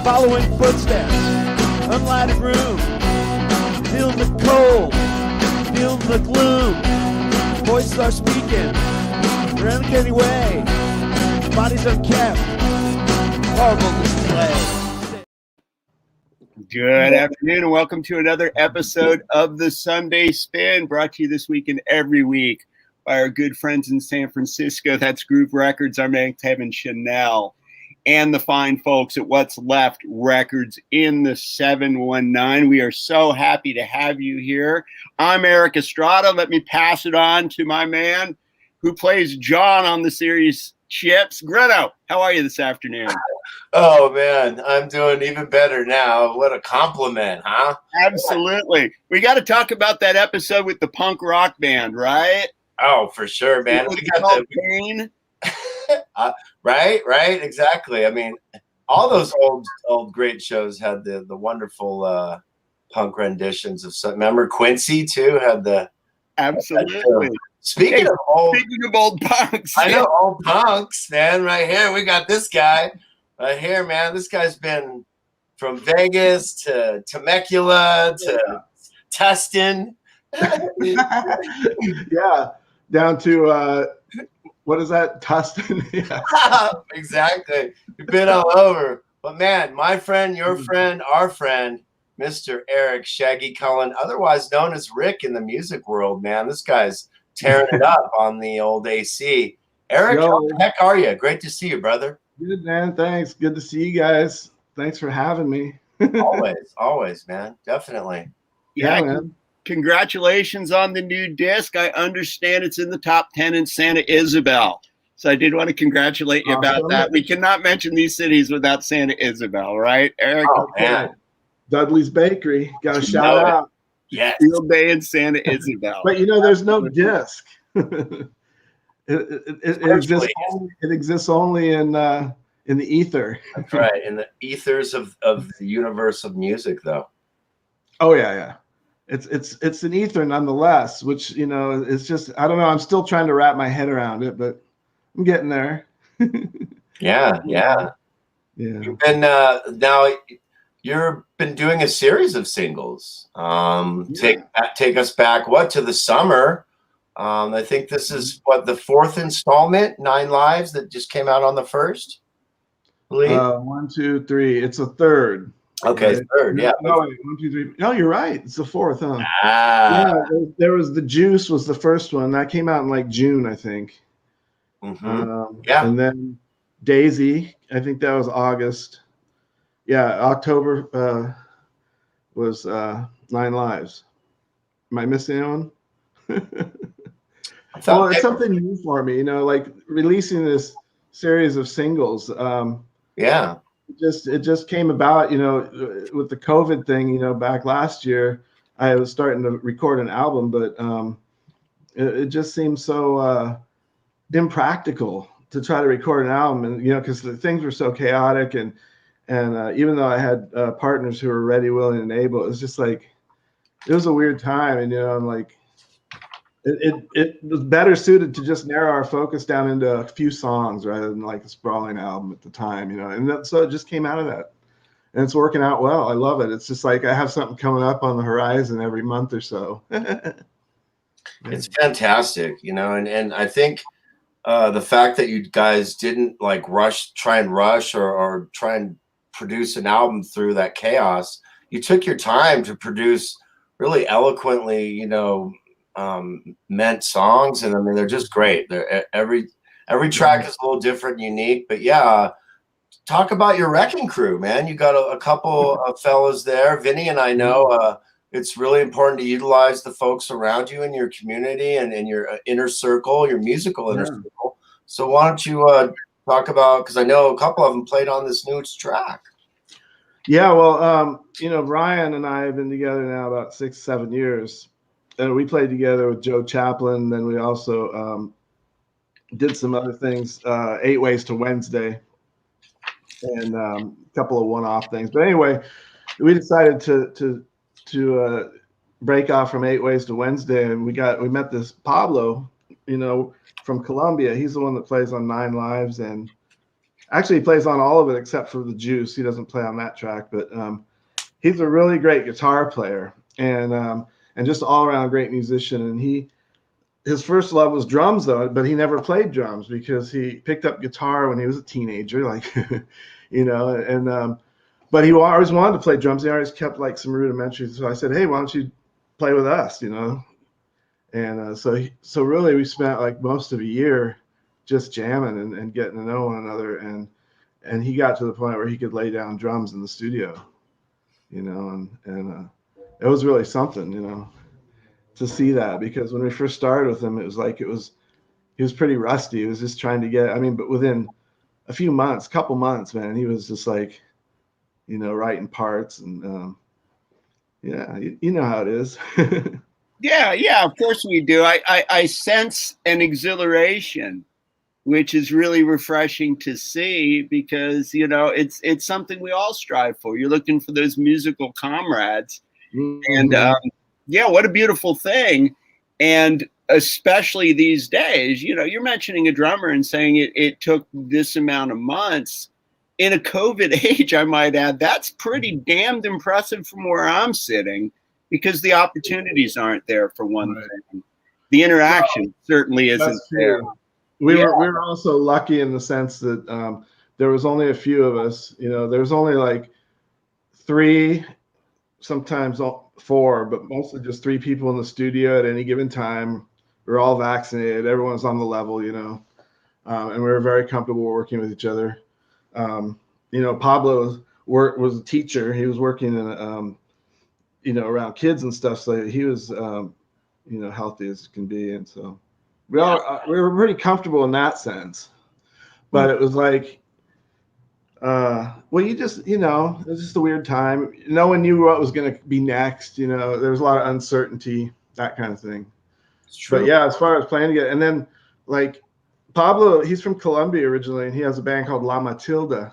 following footsteps, unlighted room, feeling the cold, feeling the gloom. Voices are speaking, we're in a uncanny way, bodies unkept, horrible display. Good afternoon and welcome to another episode of the Sunday Spin, brought to you this week and every week by our good friends in San Francisco. That's Groove Records, our man Kevin Chanel, and the fine folks at What's Left Records in the 719. We are so happy to have you here. I'm Eric Estrada. Let me pass it on to my man who plays John on the series Chips. Greta, how are you this afternoon? Oh, man, I'm doing even better now. What a compliment, huh? Absolutely. We got to talk about that episode with the punk rock band, right? Oh, for sure, man. We got the pain. Right, exactly. I mean, all those old great shows had the wonderful punk renditions of some. Remember Quincy too had the absolutely. Speaking of old punks, I know old punks, man. Right here, we got this guy right here, man. This guy's been from Vegas to Temecula to Tustin. Yeah, down to what is that? Tustin. Yeah. Exactly. You've been all over. But man, my friend, your friend, our friend, Mr. Eric Shaggy Cullen, otherwise known as Rick in the music world, man. This guy's tearing it up on the old AC. Eric, how the heck are you? Great to see you, brother. Good, man. Thanks. Good to see you guys. Thanks for having me. always, man. Definitely. Yeah, man. Congratulations on the new disc. I understand it's in the top 10 in Santa Isabel. So I did want to congratulate you about that. We cannot mention these cities without Santa Isabel, right, Eric? Oh, man. Dudley's Bakery. Got a shout out. Yes. Field Day in Santa Isabel. But you know, there's no disc. It exists only in the ether. That's right. In the ethers of the universe of music, though. Oh yeah. It's an ether nonetheless, which, you know, it's just, I don't know. I'm still trying to wrap my head around it, but I'm getting there. Yeah. You've been now you've been doing a series of singles. Take us back to the summer. I think this is the fourth installment, 9 Lives, that just came out on the first. I believe. 1, 2, 3. It's a third. Okay, right? Third. Yeah. No, wait, 1, 2, 3. No, you're right. It's the fourth, huh? Yeah. There was the Juice was the first one that came out in like June, I think. Mm-hmm. And then Daisy, I think that was August. Yeah, October was 9 Lives. Am I missing anyone? Well, it's something new for me, you know, like releasing this series of singles. It just came about, you know, with the COVID thing, you know, back last year. I was starting to record an album, but it just seemed so impractical to try to record an album, and you know, because the things were so chaotic, and even though I had partners who were ready, willing, and able, it was just like it was a weird time, and you know, I'm like, it was better suited to just narrow our focus down into a few songs rather than like a sprawling album at the time, you know, and so it just came out of that, and it's working out well. I love it. It's just like I have something coming up on the horizon every month or so. It's fantastic, you know, and I think the fact that you guys didn't like try and rush or try and produce an album through that chaos. You took your time to produce really eloquently, you know, meant songs, and I mean they're just great. Every track is a little different, unique, but yeah. Talk about your wrecking crew, man. You got a couple of fellas there. Vinny and I know it's really important to utilize the folks around you in your community and in your inner circle, your musical inner circle. So why don't you talk about, because I know a couple of them played on this new track. Yeah, well, you know, Ryan and I have been together now about 6-7 years. And we played together with Joe Chaplin. Then we also did some other things, 8 Ways to Wednesday, and a couple of one-off things. But anyway, we decided to break off from 8 Ways to Wednesday, and we met this Pablo, you know, from Colombia. He's the one that plays on 9 Lives, and Actually, he plays on all of it except for the Juice. He doesn't play on that track, but he's a really great guitar player and just all around great musician. And his first love was drums though, but he never played drums because he picked up guitar when he was a teenager, like but he always wanted to play drums. He always kept like some rudimentary. So I said, hey, why don't you play with us, And so really we spent like most of a year just jamming and getting to know one another. And he got to the point where he could lay down drums in the studio, and it was really something, to see that, because when we first started with him, it was like he was pretty rusty. He was just trying to but within a couple months, man, he was just like, writing parts and you know how it is. Yeah, of course we do. I sense an exhilaration, which is really refreshing to see, because it's something we all strive for. You're looking for those musical comrades, and what a beautiful thing. And especially these days, you're mentioning a drummer and saying it took this amount of months in a COVID age, I might add. That's pretty damned impressive from where I'm sitting, because the opportunities aren't there, for one thing. The interaction certainly isn't there. We were also lucky in the sense that there was only a few of us. There was only like 3, sometimes 4, but mostly just 3 people in the studio at any given time. We're all vaccinated. Everyone's on the level, and we were very comfortable working with each other. Pablo was a teacher. He was working in, around kids and stuff. So he was, healthy as can be. And so we were pretty comfortable in that sense. But it was like, you just, it was just a weird time. No one knew what was going to be next. There was a lot of uncertainty, that kind of thing. But yeah, as far as playing together, and then like Pablo, he's from Colombia originally, and he has a band called La Matilda,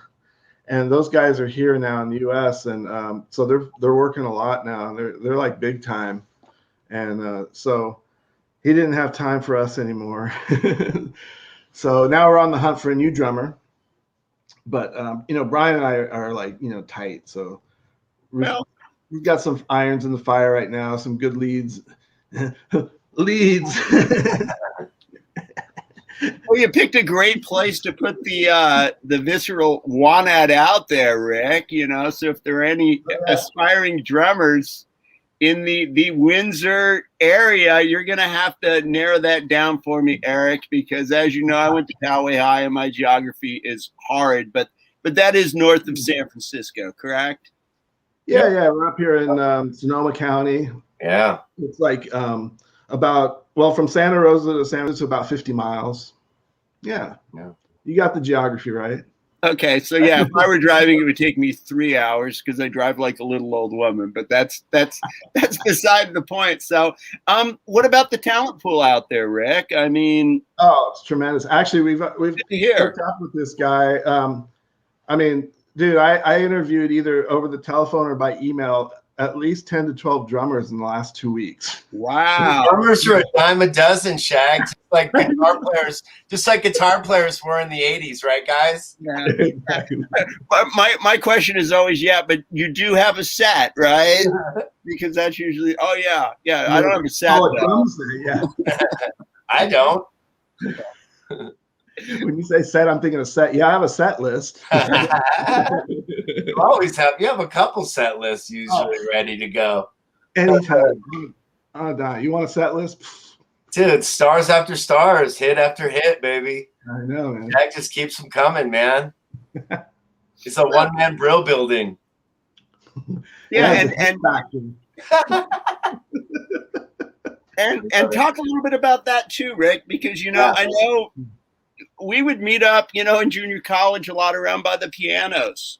and those guys are here now in the U.S. and so they're working a lot now, and they're like big time, and so he didn't have time for us anymore. So now we're on the hunt for a new drummer, but Brian and I are like tight, so we've got some irons in the fire right now, some good leads. Well, you picked a great place to put the visceral wanad out there, Rick. So if there are any aspiring drummers in the Windsor area, you're going to have to narrow that down for me, Eric, because as you know, I went to Poway High and my geography is horrid, but that is north of San Francisco, correct? Yeah, we're up here in Sonoma County. Yeah, it's like from Santa Rosa to San Francisco, about 50 miles. Yeah. You got the geography right. Okay, so yeah, if I were driving, it would take me 3 hours because I drive like a little old woman. But that's beside the point. So, what about the talent pool out there, Rick? I mean, it's tremendous. Actually, we've hooked up with this guy. Dude, I interviewed either over the telephone or by email at least 10 to 12 drummers in the last 2 weeks. Wow. Drummers are a dime a dozen, Shag. Just like guitar players were in the 80s, right, guys? Yeah. But my question is always, but you do have a set, right? Because that's usually, I don't have a set. I don't. When you say set, I'm thinking of set. Yeah, I have a set list. You always have. You have a couple set lists usually ready to go. Anytime. Don, you want a set list? Dude, stars after stars, hit after hit, baby. I know, man. That just keeps them coming, man. It's a one-man brill building. Yeah, and talk a little bit about that too, Rick, because I know we would meet up, in junior college a lot around by the pianos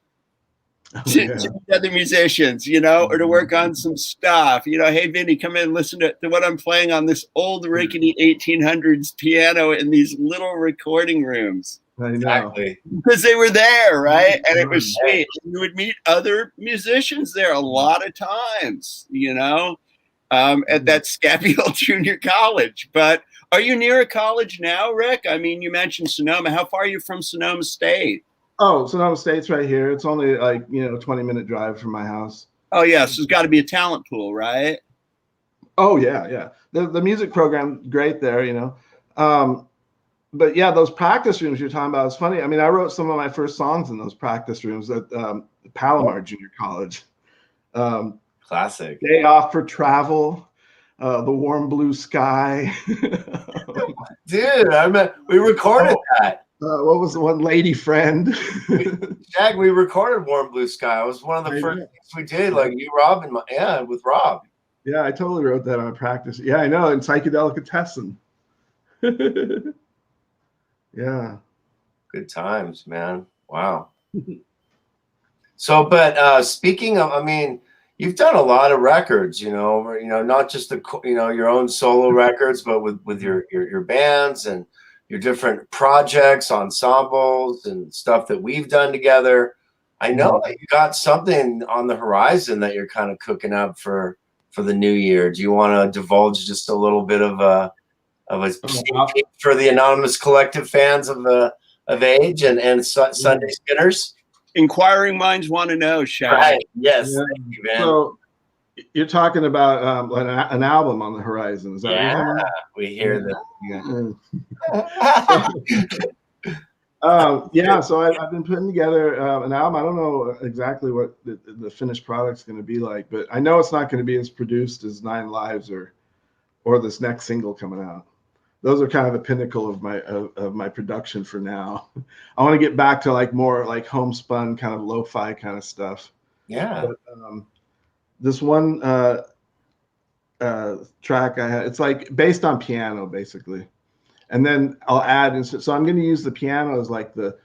to meet other musicians, or to work on some stuff. Hey, Vinny, come in and listen to what I'm playing on this old rickety 1800s piano in these little recording rooms. I know. Exactly. Because they were there, right? And it was sweet. You would meet other musicians there a lot of times, at that scabby old junior college. But are you near a college now, Rick? I mean, you mentioned Sonoma. How far are you from Sonoma State? Oh, Sonoma State's right here. It's only like 20-minute drive from my house. Oh yeah, so there's got to be a talent pool, right? Oh yeah. The music program great there. But yeah, those practice rooms you're talking about is funny. I mean, I wrote some of my first songs in those practice rooms at Palomar Junior College. Classic. Day Off for Travel, The Warm Blue Sky. Dude, we recorded that. What was the one? Lady Friend. Jack, we recorded Warm Blue Sky. It was one of the first things we did, like you, Rob, and with Rob. Yeah, I totally wrote that on practice. Yeah, I know, in Psychedelicatessen. Yeah. Good times, man. Wow. So, but speaking of, I mean, you've done a lot of records, not just your own solo records, but with your bands and your different projects, ensembles, and stuff that we've done together. I know that you got something on the horizon that you're kind of cooking up for the new year. Do you want to divulge just a little bit of a sneak peek for the Anonymous Collective fans of Age and Sunday Spinners? Inquiring minds want to know, Shaq. Right. Yes. Yeah. Thank you, man. So you're talking about an album on the horizon. Is that what you're talking? We hear that. Yeah. So I've been putting together an album. I don't know exactly what the finished product's going to be like, but I know it's not going to be as produced as 9 Lives or this next single coming out. Those are kind of the pinnacle of my production for now. I want to get back to like more like homespun kind of lo-fi kind of stuff. Yeah. But, this one track I had, it's like based on piano basically, and then I'll add. So I'm going to use the piano as like the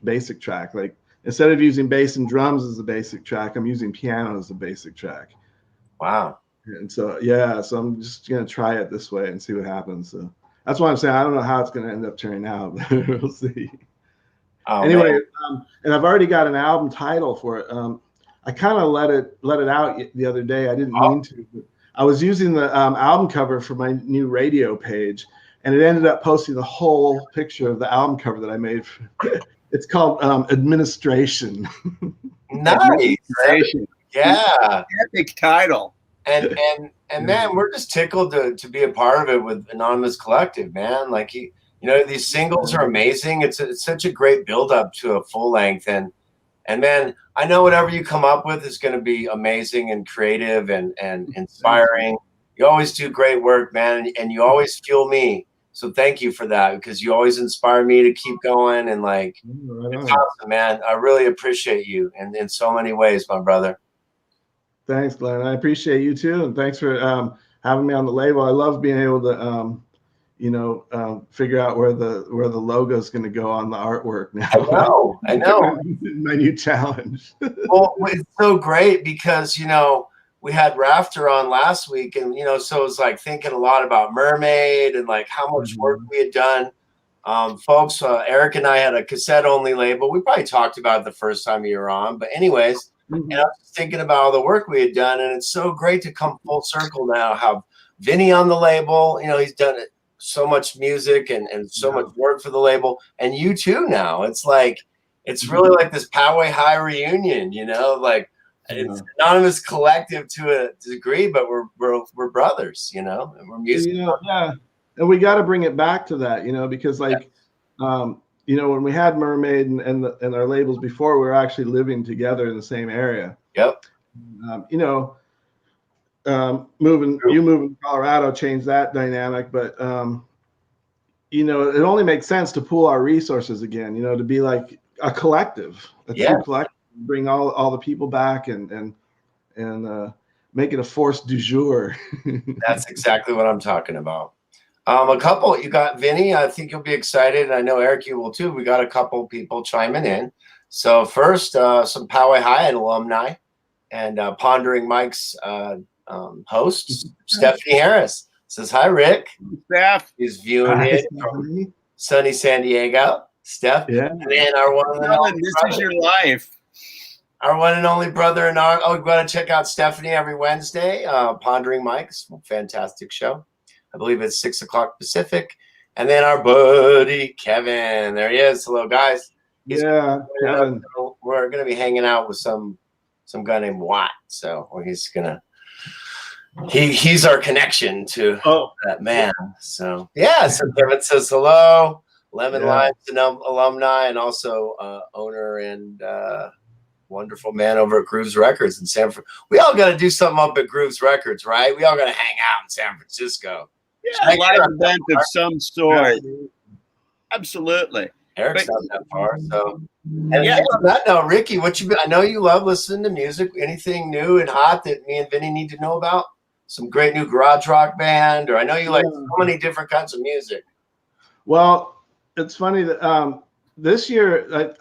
basic track. Like instead of using bass and drums as the basic track, I'm using piano as the basic track. Wow. And so, yeah, so I'm just going to try it this way and see what happens. So that's why I'm saying I don't know how it's going to end up turning out, but we'll see. Oh, anyway, and I've already got an album title for it. I kind of let it out the other day. I didn't mean to. But I was using the album cover for my new radio page, and it ended up posting the whole picture of the album cover that I made. It's called Administration. Nice. Administration. Yeah. Epic title. And man, we're just tickled to be a part of it with Anonymous Collective, man. Like these singles are amazing. It's such a great build up to a full length, and man, I know whatever you come up with is going to be amazing and creative and inspiring. You always do great work, man, and you always fuel me. So thank you for that, because you always inspire me to keep going, and like it's awesome, man. I really appreciate you in so many ways, my brother. Thanks, Glenn. I appreciate you too, and thanks for having me on the label. I love being able to, figure out where the logo is going to go on the artwork now. I know. My new challenge. Well, it's so great because we had Rafter on last week, and so it was like thinking a lot about Mermaid and like how much work we had done. Folks, Eric and I had a cassette-only label. We probably talked about it the first time you were on, but anyways. And I was thinking about all the work we had done, and it's so great to come full circle now. Have Vinny on the label, he's done so much music and so much work for the label, and you too now. It's like it's really like this Poway High reunion, like it's Anonymous Collective to a degree, but we're brothers, and we're music. Yeah, and we got to bring it back to that, because like. When we had Mermaid and our labels before, we were actually living together in the same area. Yep. Moving to Colorado changed that dynamic, but it only makes sense to pool our resources again. To be like a collective, true collective, bring all the people back and make it a force du jour. That's exactly what I'm talking about. A couple, you got Vinny. I think you'll be excited. I know Eric, you will too. We got a couple people chiming in. So first, some Poway High alumni and Pondering Mike's host, Stephanie Harris, says, "Hi, Rick." Steph is viewing it from sunny San Diego. Steph, and then our one and only this brother. Is your life. Our one and only brother in our. We've got to check out Stephanie every Wednesday. Pondering Mike's fantastic show. I believe it's 6 o'clock Pacific. And then our buddy Kevin. There he is. Hello, guys. Yeah, Kevin. We're gonna be hanging out with some guy named Watt. So he's our connection to that man. So yeah. So Kevin says hello. Lemon Lime's an alumni and also owner and wonderful man over at Grooves Records in San Francisco. We all got to do something up at Grooves Records, right? We all got to hang out in San Francisco. Yeah, a live event of some sort. Absolutely. Eric's not that far, so. And yeah, on that note, Ricky, I know you love listening to music. Anything new and hot that me and Vinny need to know about? Some great new garage rock band, or I know you like so many different kinds of music. Well, it's funny that this year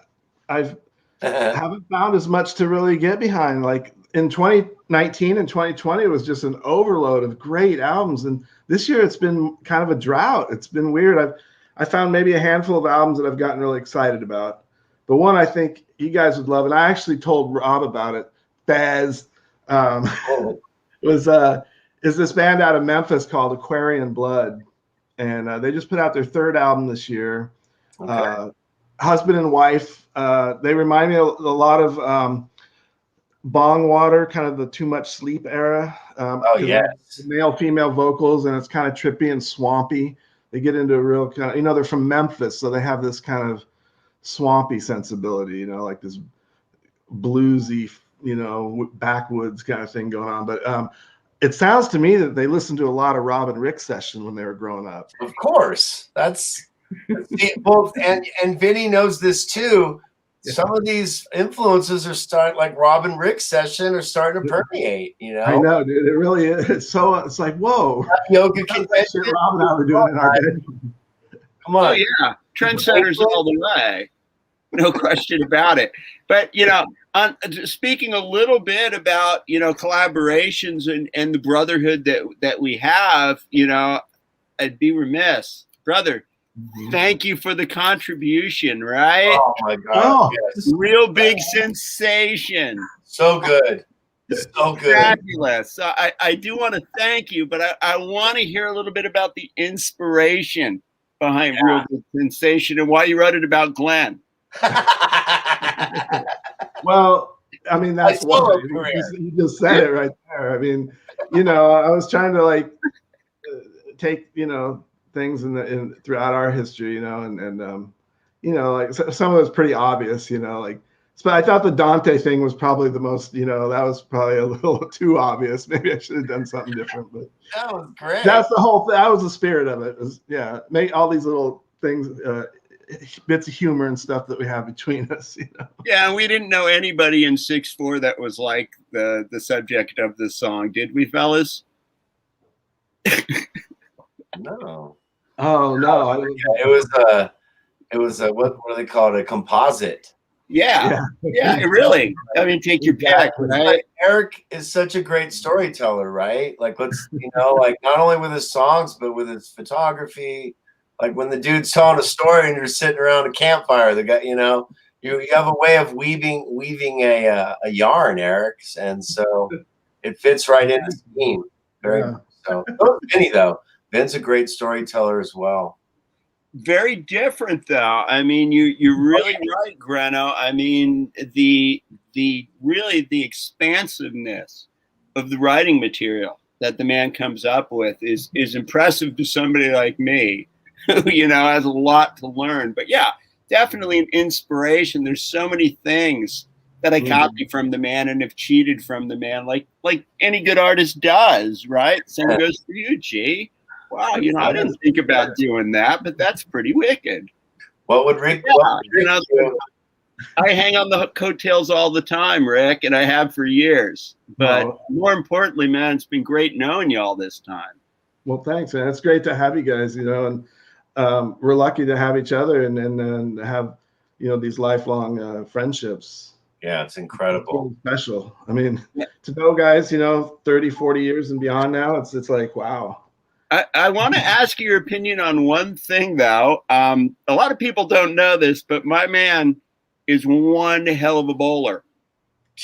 I haven't found as much to really get behind. Like in 2019 and 2020, it was just an overload of great albums, and this year it's been kind of a drought. It's been weird. I found maybe a handful of albums that I've gotten really excited about. But one I think you guys would love, and I actually told Rob about it. Baz is this band out of Memphis called Aquarian Blood, and they just put out their third album this year. Okay. Husband and wife. They remind me a lot of Bong Water, kind of the Too Much Sleep era. Male-female vocals, and it's kind of trippy and swampy. They get into a real kind of, they're from Memphis, so they have this kind of swampy sensibility, like this bluesy, backwoods kind of thing going on. But it sounds to me that they listened to a lot of Rob and Rick session when they were growing up. Of course, that's both, and Vinny knows this too. Some of these influences are starting, like Rob and Rick session, are starting to permeate. I know, dude. It really is. So it's like, whoa. Yoga convention. Rob and I were doing in our bedroom. Come on. Oh yeah, trendsetters all the way. No question about it. But speaking a little bit about collaborations and the brotherhood that we have, I'd be remiss, brother. Thank you for the contribution, right? Oh my God! Yes. Real big sensation. So good, so good, fabulous. So I do want to thank you, but I want to hear a little bit about the inspiration behind Real Big Sensation and why you wrote it about Glenn. Well, I mean, that's why you just said it right there. I mean, I was trying to take things throughout our history, and like some of it's pretty obvious, but I thought the Dante thing was probably the most, that was probably a little too obvious. Maybe I should have done something different, but that was great. That's the whole thing. That was the spirit of it. Make all these little things, bits of humor and stuff that we have between us, Yeah, we didn't know anybody in 6'4" that was like the subject of the song, did we, fellas? No. Oh no! It was a what do they call it? A composite. Yeah, really. I mean, take your pick, right? Eric is such a great storyteller, right? Like, like not only with his songs, but with his photography. Like when the dude's telling a story and you're sitting around a campfire, the guy, you have a way of weaving a yarn, Eric, and so it fits right in the scene. Very much so. Vinny though. Ben's a great storyteller as well. Very different, though. I mean, you're really right, Greno. I mean, the expansiveness of the writing material that the man comes up with is impressive to somebody like me, who has a lot to learn. But yeah, definitely an inspiration. There's so many things that I copy from the man and have cheated from the man, like any good artist does, right? Same goes for you, G. Wow, I didn't think about doing that, but that's pretty wicked. What would Rick do? I hang on the coattails all the time, Rick, and I have for years. But more importantly, man, it's been great knowing you all this time. Well, thanks, man. It's great to have you guys, and we're lucky to have each other and have, these lifelong friendships. Yeah, it's incredible. It's really special. I mean, to know guys, 30, 40 years and beyond now, it's like, wow. I want to ask your opinion on one thing, though. A lot of people don't know this, but my man is one hell of a bowler.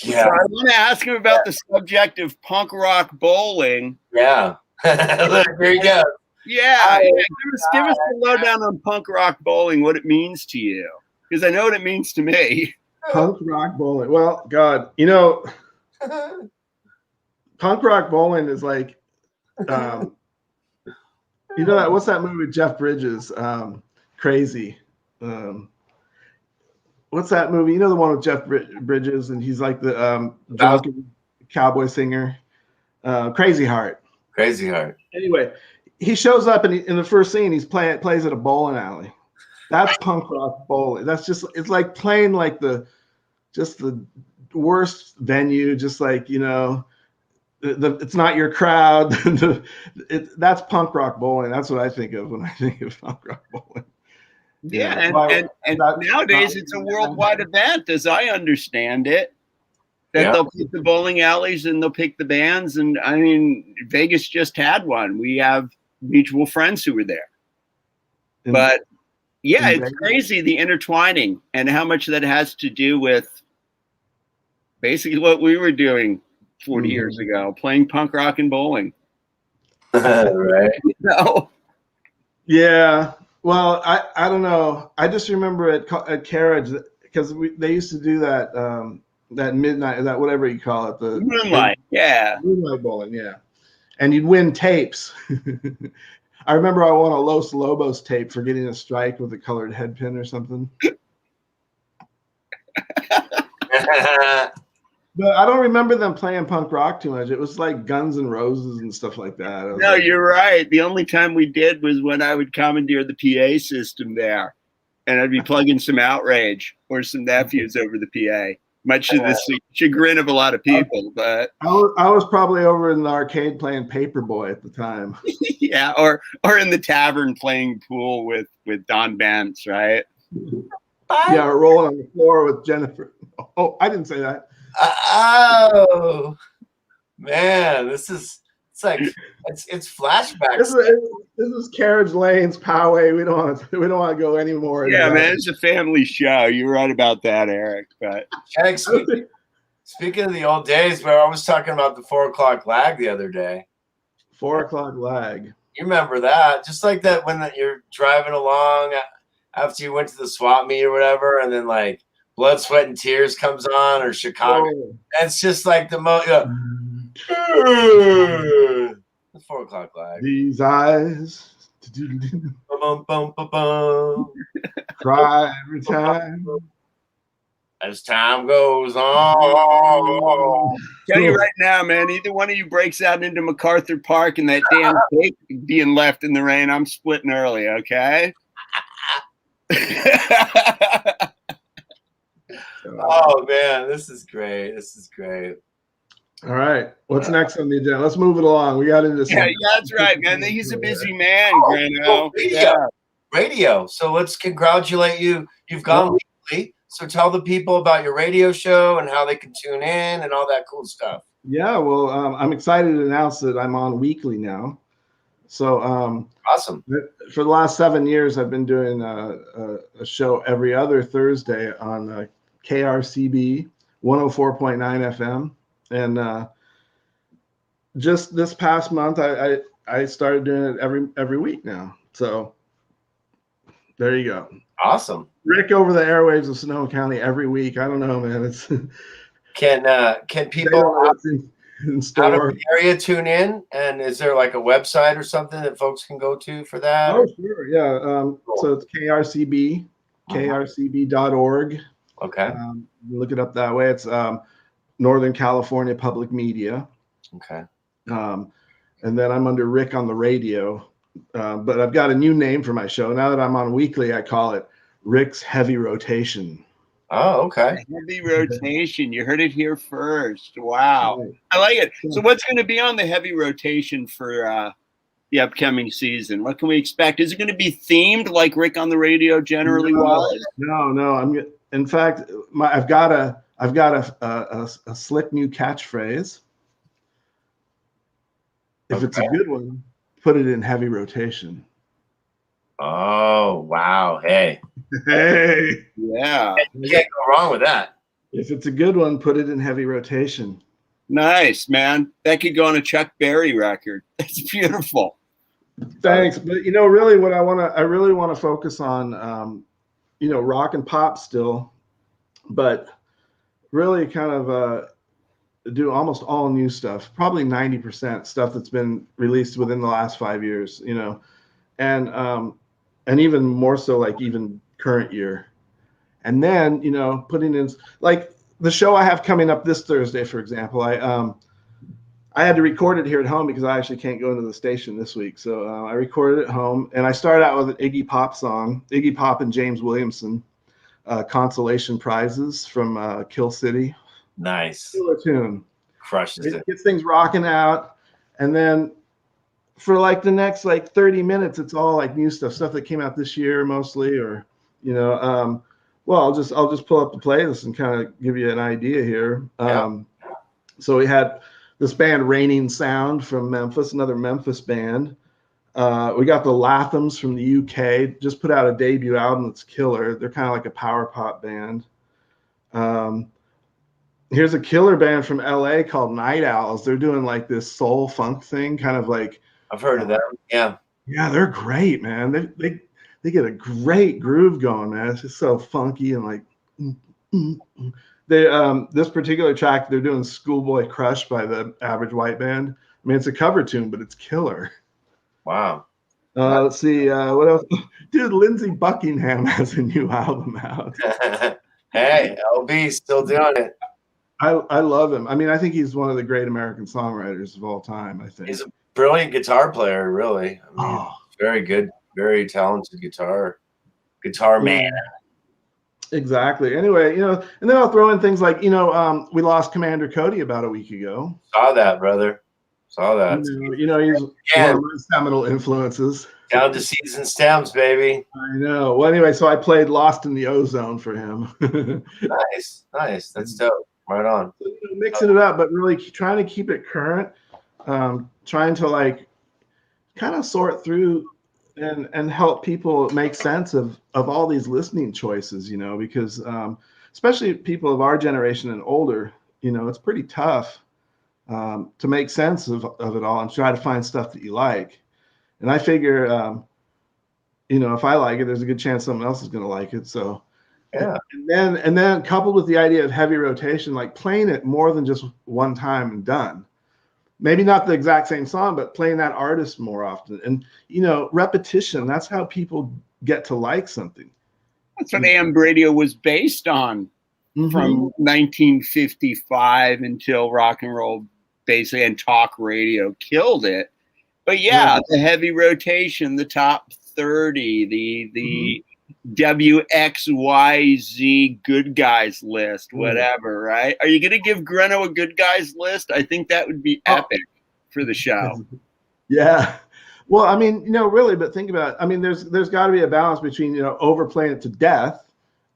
Yeah. So I want to ask him about the subject of punk rock bowling. Yeah. Look, here you go. Yeah. Give us the lowdown on punk rock bowling, what it means to you. because I know what it means to me. Punk rock bowling. Well, God, punk rock bowling is like, what's that movie with Jeff Bridges? Crazy. What's that movie? You know the one with Jeff Bridges, and he's like the drunken cowboy singer. Crazy Heart. Crazy Heart. Anyway, he shows up and in the first scene, plays at a bowling alley. That's punk rock bowling. It's like playing like the worst venue, just like, it's not your crowd. That's punk rock bowling. That's what I think of when I think of punk rock bowling. Yeah, and nowadays it's a worldwide event, as I understand it. That they'll pick the bowling alleys and they'll pick the bands. And I mean, Vegas just had one. We have mutual friends who were there. But yeah, it's crazy, the intertwining and how much that has to do with basically what we were doing 40 years ago, playing punk rock and bowling. Right. Yeah. Well, I don't know. I just remember at Carriage, because they used to do that that midnight, that whatever you call it, the moonlight bowling, yeah. And you'd win tapes. I remember I won a Los Lobos tape for getting a strike with a colored head pin or something. But I don't remember them playing punk rock too much. It was like Guns N' Roses and stuff like that. No, you're right. The only time we did was when I would commandeer the PA system there, and I'd be plugging some Outrage or some Nephews over the PA. Much to the chagrin of a lot of people, but I was probably over in the arcade playing Paperboy at the time. Yeah, or in the tavern playing pool with Don Bentz, right? Yeah, or rolling on the floor with Jennifer. Oh, I didn't say that. Oh man, it's flashbacks. This is Carriage Lane's Poway. We don't want to go anymore. Yeah, man, it's a family show. You're right about that, Eric. But Eric, speaking of the old days, where I was talking about the 4 o'clock lag the other day. 4 o'clock lag. You remember that? Just like that when you're driving along after you went to the swap meet or whatever, and then like Blood, Sweat, and Tears comes on, or Chicago. Oh. It's just like the most. The 4 o'clock lag. These eyes cry every time as time goes on. Tell you right now, man, either one of you breaks out into MacArthur Park and that damn cake being left in the rain, I'm splitting early, okay? Oh man, this is great. All right, what's next on the agenda? Let's move it along. We got into yeah, that's right, man. He's a busy man, Grano. Radio. So let's congratulate you. You've gone weekly. So tell the people about your radio show and how they can tune in and all that cool stuff. Yeah, well, I'm excited to announce that I'm on weekly now. So awesome. For the last 7 years, I've been doing a show every other Thursday on KRCB 104.9 FM. And just this past month, I started doing it every week now. So there you go. Awesome. Rick over the airwaves of Sonoma County every week. I don't know, man. It's can people out of the area tune in? And is there like a website or something that folks can go to for that? Oh, sure. Yeah. Cool. So it's KRCB, krcb.org. Okay. Look it up that way. It's Northern California Public Media. Okay. And then I'm under Rick on the radio. But I've got a new name for my show. Now that I'm on weekly, I call it Rick's Heavy Rotation. Oh, okay. Heavy rotation. You heard it here first. Wow. I like it. So what's going to be on the heavy rotation for the upcoming season? What can we expect? Is it going to be themed like Rick on the radio generally was? No. In fact, I've got a slick new catchphrase. If it's a good one, put it in heavy rotation. Oh, wow. Hey. Yeah. You can't go wrong with that. If it's a good one, put it in heavy rotation. Nice, man. That could go on a Chuck Berry record. That's beautiful. Thanks. But really what I really want to focus on rock and pop still, but really kind of do almost all new stuff, probably 90% stuff that's been released within the last 5 years, and even more so like even current year. And then, putting in like the show I have coming up this Thursday, for example, I had to record it here at home because I actually can't go into the station this week. So I recorded it at home, and I started out with an Iggy Pop song, Iggy Pop and James Williamson, Consolation Prizes from Kill City. Nice. Killer tune. Crushes it. Gets things rocking out. And then for like the next like 30 minutes, it's all like new stuff that came out this year mostly, or, well, I'll just pull up the playlist and kind of give you an idea here. So we had this band Raining Sound from Memphis, another Memphis band. We got the Lathams from the UK, just put out a debut album that's killer. They're kind of like a power pop band. Here's a killer band from LA called Night Owls. They're doing like this soul funk thing, kind of like. I've heard of that. Yeah. Yeah, they're great, man. They get a great groove going, man. It's just so funky and like. This particular track, they're doing Schoolboy Crush by the Average White Band. I mean, it's a cover tune, but it's killer. Wow. Let's see. What else? Dude, Lindsey Buckingham has a new album out. Hey, LB still doing it. I love him. I mean, I think he's one of the great American songwriters of all time, I think. He's a brilliant guitar player, really. I mean, very good, very talented guitar man. Exactly. Anyway, and then I'll throw in things like, we lost Commander Cody about a week ago. Saw that, brother. Saw that. He's one of my seminal influences. Down to Seeds and Stems, baby. I know. Well, anyway, so I played Lost in the Ozone for him. Nice. That's dope. Right on. So, mixing it up, but really trying to keep it current. Trying to like kind of sort through and help people make sense of all these listening choices, because especially people of our generation and older, it's pretty tough to make sense of it all and try to find stuff that you like. And I figure, if I like it, there's a good chance someone else is going to like it. So, yeah. And then coupled with the idea of heavy rotation, like playing it more than just one time and done. Maybe not the exact same song, but playing that artist more often. And, repetition, that's how people get to like something. That's what AM radio was based on from 1955 until rock and roll basically and talk radio killed it. But the heavy rotation, the top 30, the WXYZ good guys list, whatever, right? Are you going to give Greno a good guys list? I think that would be epic for the show. Yeah. Well, I mean, really, but think about it. I mean, there's got to be a balance between, overplaying it to death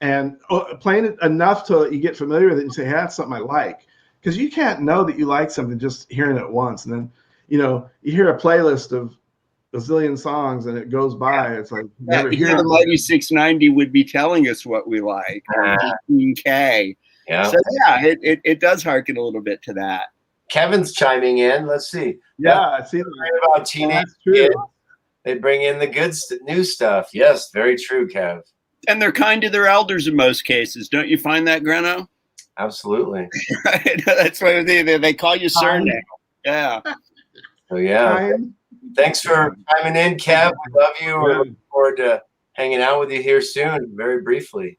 and playing it enough till you get familiar with it and say, hey, that's something I like. Because you can't know that you like something just hearing it once. And then, you hear a playlist of a zillion songs and it goes by. It's like never hear the Mighty 690 would be telling us what we like. 15K. Yeah. So it does harken a little bit to that. Kevin's chiming in. Let's see. Yeah, I see about teenage kids. They bring in the good new stuff. Yes, very true, Kev. And they're kind to their elders in most cases. Don't you find that, Greno? Absolutely. Right. That's why they call you surname. Yeah. So yeah. Thanks for chiming in, Kev. We love you. We're looking forward to hanging out with you here soon, very briefly.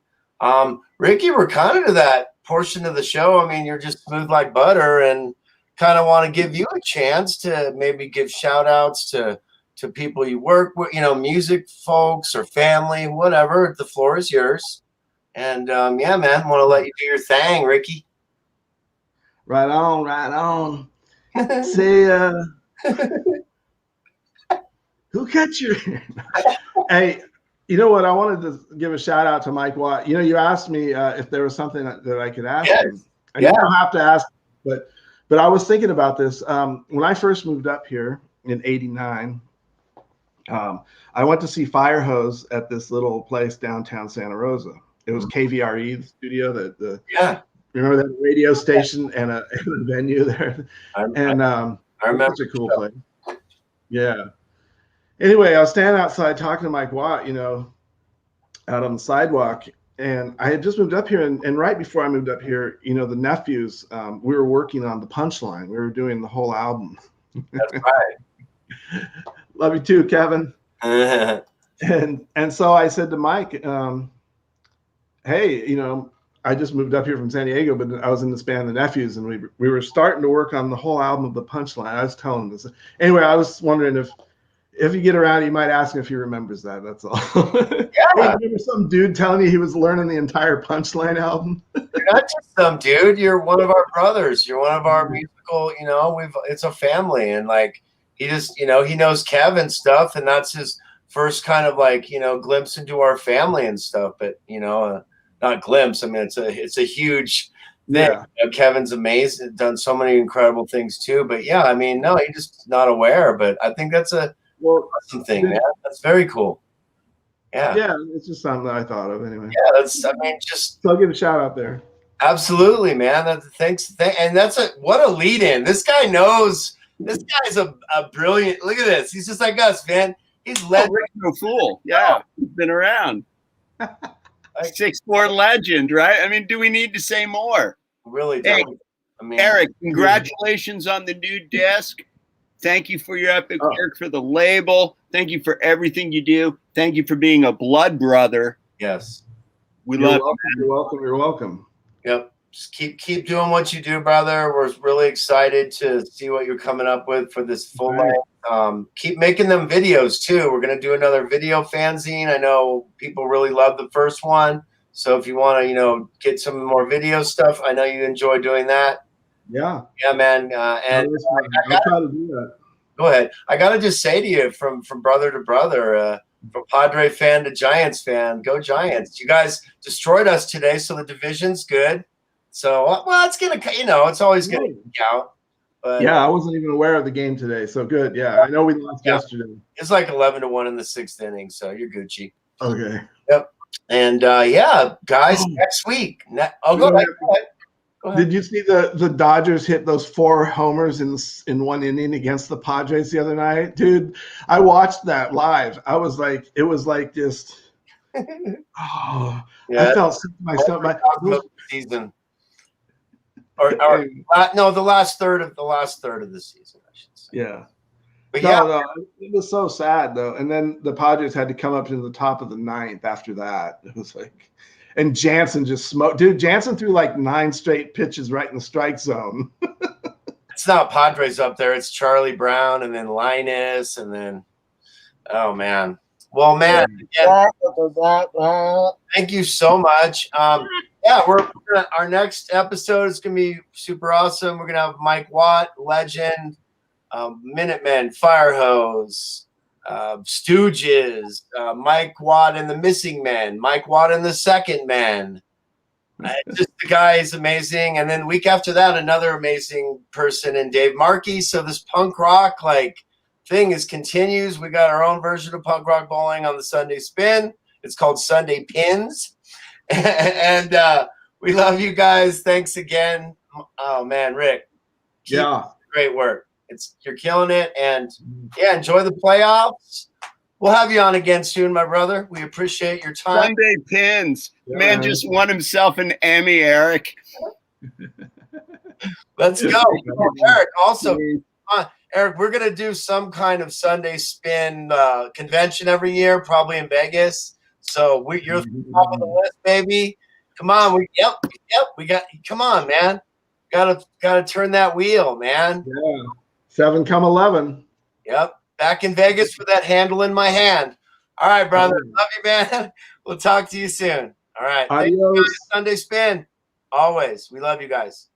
Ricky, we're kind of to that portion of the show. I mean, you're just smooth like butter and kind of want to give you a chance to maybe give shout outs to people you work with, music folks or family, whatever. The floor is yours. And man, want to let you do your thing, Ricky. Right on. Say, who cut your? Hey, you know what? I wanted to give a shout out to Mike Watt. You asked me if there was something that I could ask him. And you don't have to ask, but I was thinking about this. When I first moved up here in '89, I went to see Firehose at this little place downtown Santa Rosa. It was KVRE, the studio, remember that radio station and a venue there? I remember. Such a cool place. Yeah. Anyway, I was standing outside talking to Mike Watt, out on the sidewalk. And I had just moved up here, and right before I moved up here, you know, the nephews, we were working on the Punchline. We were doing the whole album. That's right. Love you too, Kevin. And so I said to Mike, hey, you know, I just moved up here from San Diego, but I was in this band, the Nephews, and we were starting to work on the whole album of the Punchline. I was telling him this. Anyway, I was wondering if you get around, you might ask him if he remembers that. That's all. Yeah. Hey, remember some dude telling you he was learning the entire Punchline album? You're not just some dude. You're one of our brothers. You're one of our musical, you know, it's a family. And like, he just, you know, he knows Kevin stuff, and that's his first kind of like, you know, glimpse into our family and stuff. But, you know, not glimpse. I mean, it's a huge thing. Yeah. You know, Kevin's amazing, done so many incredible things too. But yeah, I mean, no, he's just not aware. But I think that's a awesome thing, man. That's very cool. Yeah. Yeah, it's just something that I thought of anyway. Yeah, that's, I mean, just So I'll give a shout out there. absolutely, man. Thanks. And that's what a lead in. This guy knows. This guy's a brilliant. Look at this. He's just like us, man. He's legend. Rick's no fool. Yeah, he's been around. 6'4" legend, right? I mean, do we need to say more? Really, Hey, I mean, Eric, congratulations on the new disc. Thank you for your epic work for the label. Thank you for everything you do. Thank you for being a blood brother. yes. We You're love welcome. You're welcome. You're welcome. Yep. Just keep doing what you do, brother. We're really excited to see what you're coming up with for this full length. Keep making them videos too. We're gonna do another video fanzine. I know people really love the first one. So if you want to, you know, get some more video stuff, I know you enjoy doing that. Yeah. Yeah, man. And I'll try to do that. go ahead. I gotta just say to you, from brother to brother, from Padre fan to Giants fan, go Giants! You guys destroyed us today, so the division's good. So well, it's gonna, you know, it's always gonna count. But Yeah, I wasn't even aware of the game today. So good. Yeah, I know we lost yesterday. it's like 11-1 in the 6th inning, so you're Gucci. Okay. Yep. And yeah, guys, next week. Go ahead. Did you see the Dodgers hit those 4 homers in one inning against the Padres the other night? Dude, I watched that live. I was like, it was like just, I felt sick to my stomach. Season. Or no, the last third of the season, I should say. Yeah. But No, it was so sad though. And then the Padres had to come up to the top of the 9th after that. It was like, and Jansen just smoked. Dude, Jansen threw like 9 straight pitches right in the strike zone. it's not Padres up there. It's Charlie Brown and then Linus and then, oh man. Well, man, again, thank you so much. Yeah, our next episode is gonna be super awesome. We're gonna have Mike Watt, legend, Minutemen, Firehose, Stooges, Mike Watt and the Missing Men, Mike Watt and the Second Men. Just the guy is amazing. And then week after that, another amazing person in Dave Markey. So this punk rock like thing continues. We got our own version of punk rock bowling on the Sunday Spin. It's called Sunday Pins. And we love you guys. Thanks again. Oh man, Rick. Great work. You're killing it. And yeah, enjoy the playoffs. We'll have you on again soon, my brother. We appreciate your time. Sunday Pins. Man just won himself an Emmy, Eric. Let's go. Eric, also, Eric, we're going to do some kind of Sunday Spin convention every year, probably in Vegas. So you're top of the list, baby. Come on. Come on, man. Gotta turn that wheel, man. Yeah. 7 come 11. Yep. Back in Vegas for that handle in my hand. All right, brother. Love you, man. We'll talk to you soon. All right. Adios. Sunday Spin. Always. We love you guys.